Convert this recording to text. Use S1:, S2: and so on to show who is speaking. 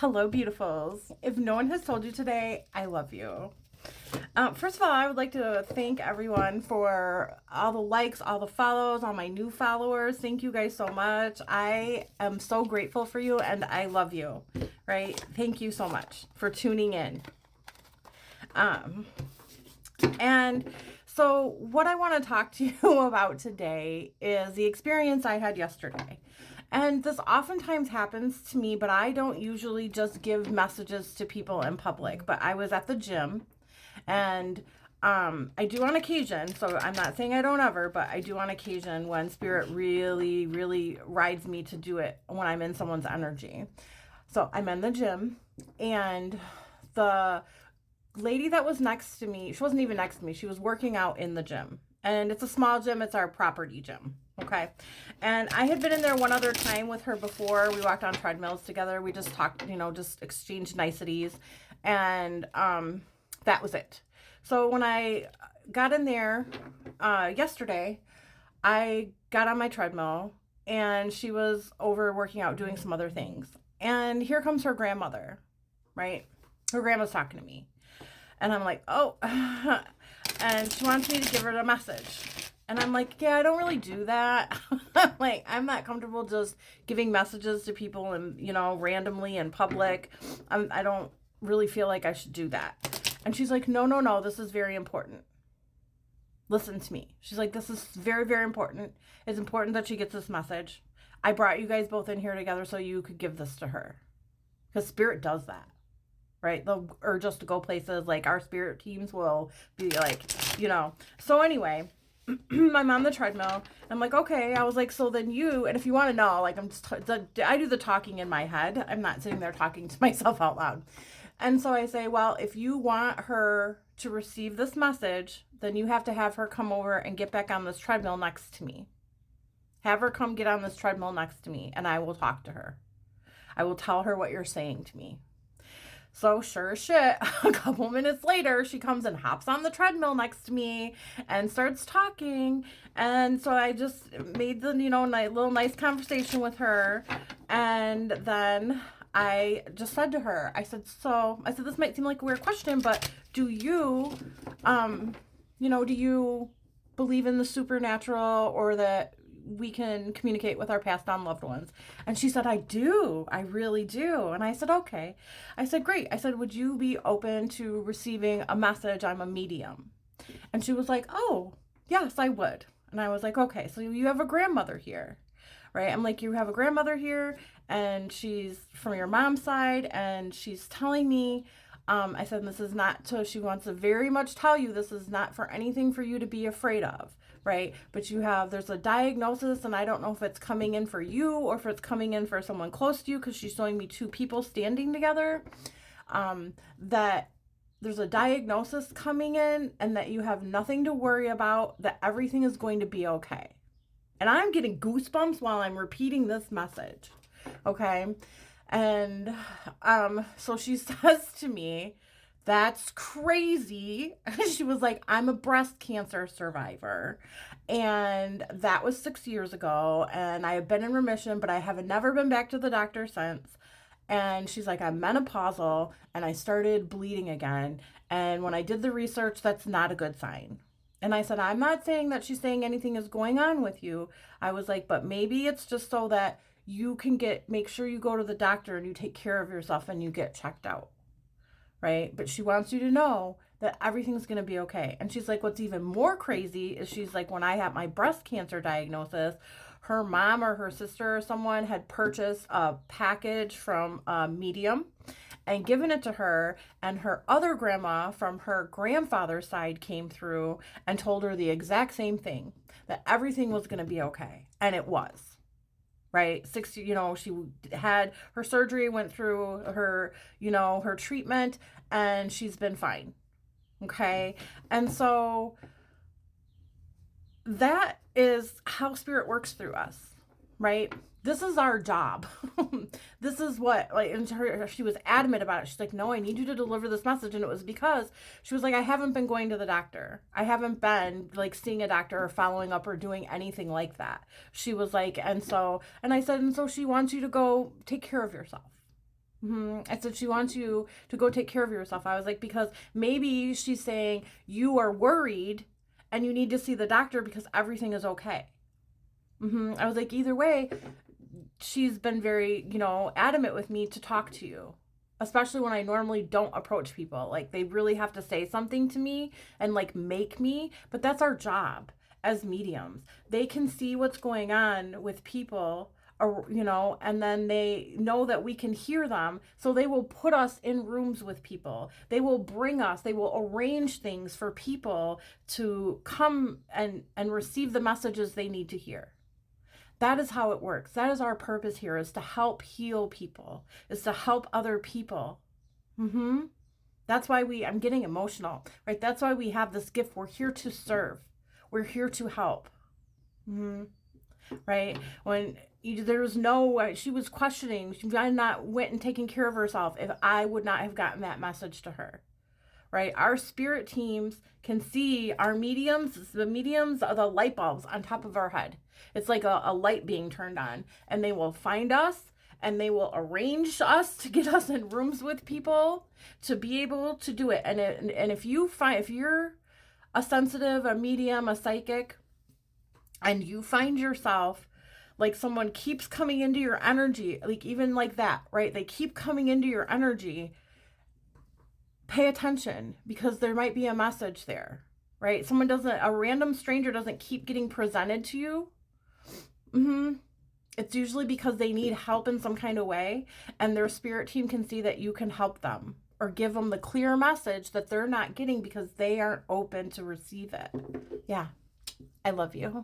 S1: Hello, beautifuls. If no one has told you today, I love you. First of all, I would like to thank everyone for all the likes, all the follows, all my new followers. Thank you guys so much. I am so grateful for you and I love you, right? Thank you so much for tuning in. Um, and so, what I want to talk to you about today is the experience I had yesterday. And this oftentimes happens to me, but I don't usually just give messages to people in public. But I was at the gym and I do on occasion. So I'm not saying I don't ever, but I do on occasion when spirit really, really rides me to do it when I'm in someone's energy. So I'm in the gym and the lady that was next to me, she wasn't even next to me, she was working out in the gym. And it's a small gym, it's our property gym. Okay. And I had been in there one other time with her before. We walked on treadmills together. We just talked, just exchanged niceties. And that was it. So when I got in there yesterday, I got on my treadmill and she was over working out doing some other things. And here comes her grandmother, right? Her grandma's talking to me. And I'm like, oh, and she wants me to give her a message. And I'm like, yeah, I don't really do that. Like, I'm not comfortable just giving messages to people and, randomly in public. I don't really feel like I should do that. And she's like, no, this is very important. Listen to me. She's like, this is very, very important. It's important that she gets this message. I brought you guys both in here together so you could give this to her. Because spirit does that. Right? They'll urge us to go places, like our spirit teams will be like, So anyway, I'm on the treadmill. I'm like, okay. I was like, so then you, and if you want to know, like I do the talking in my head. I'm not sitting there talking to myself out loud. And so I say, well, if you want her to receive this message, then you have to have her come over and get back on this treadmill next to me. Have her come get on this treadmill next to me and I will talk to her. I will tell her what you're saying to me. So sure as shit, a couple minutes later, she comes and hops on the treadmill next to me and starts talking. And so I just made the, little nice conversation with her. And then I just said to her, I said, this might seem like a weird question, but do you believe in the supernatural or that we can communicate with our passed on loved ones? And she said, I do. I really do. And I said, okay. I said, great. I said, would you be open to receiving a message? I'm a medium. And she was like, oh, yes, I would. And I was like, okay, so you have a grandmother here, right? I'm like, you have a grandmother here and she's from your mom's side and she's telling me, I said, this is not, so she wants to very much tell you this is not for anything for you to be afraid of. Right? But there's a diagnosis and I don't know if it's coming in for you or if it's coming in for someone close to you because she's showing me two people standing together, that there's a diagnosis coming in and that you have nothing to worry about, that everything is going to be okay. And I'm getting goosebumps while I'm repeating this message. Okay? And so she says to me, that's crazy. She was like, I'm a breast cancer survivor. And that was 6 years ago. And I have been in remission, but I have never been back to the doctor since. And she's like, I'm menopausal and I started bleeding again. And when I did the research, that's not a good sign. And I said, I'm not saying that she's saying anything is going on with you. I was like, but maybe it's just so that you can make sure you go to the doctor and you take care of yourself and you get checked out. Right? But she wants you to know that everything's going to be okay. And she's like, what's even more crazy is she's like, when I had my breast cancer diagnosis, her mom or her sister or someone had purchased a package from a medium and given it to her. And her other grandma from her grandfather's side came through and told her the exact same thing, that everything was going to be okay. And it was. Right? She had her surgery, went through her, her treatment, and she's been fine. Okay. And so that is how spirit works through us, right? This is our job. This is what, and she was adamant about it. She's like, no, I need you to deliver this message. And it was because she was like, I haven't been going to the doctor. I haven't been seeing a doctor or following up or doing anything like that. She was like, and I said, and so she wants you to go take care of yourself. I said she wants you to go take care of yourself. I was like, because maybe she's saying you are worried and you need to see the doctor because everything is okay. I was like, either way, she's been very, adamant with me to talk to you, especially when I normally don't approach people. Like, they really have to say something to me and like make me, but that's our job as mediums. They can see what's going on with people, or and then they know that we can hear them, so they will put us in rooms with people. They will bring us, they will arrange things for people to come and receive the messages they need to hear. That is how it works. That is our purpose here, is to help heal people, is to help other people. That's why I'm getting emotional, right? That's why we have this gift. We're here to serve. We're here to help. Right? When there was she was questioning, she might not went and taken care of herself if I would not have gotten that message to her. Right? Our spirit teams can see our mediums. The mediums are the light bulbs on top of our head. It's like a light being turned on, and they will find us and they will arrange us to get us in rooms with people to be able to do it. And if you're a sensitive, a medium, a psychic, and you find yourself like someone keeps coming into your energy, like even like that, right? They keep coming into your energy. Pay attention, because there might be a message there, right? A random stranger doesn't keep getting presented to you. It's usually because they need help in some kind of way, and their spirit team can see that you can help them or give them the clear message that they're not getting because they aren't open to receive it. Yeah, I love you.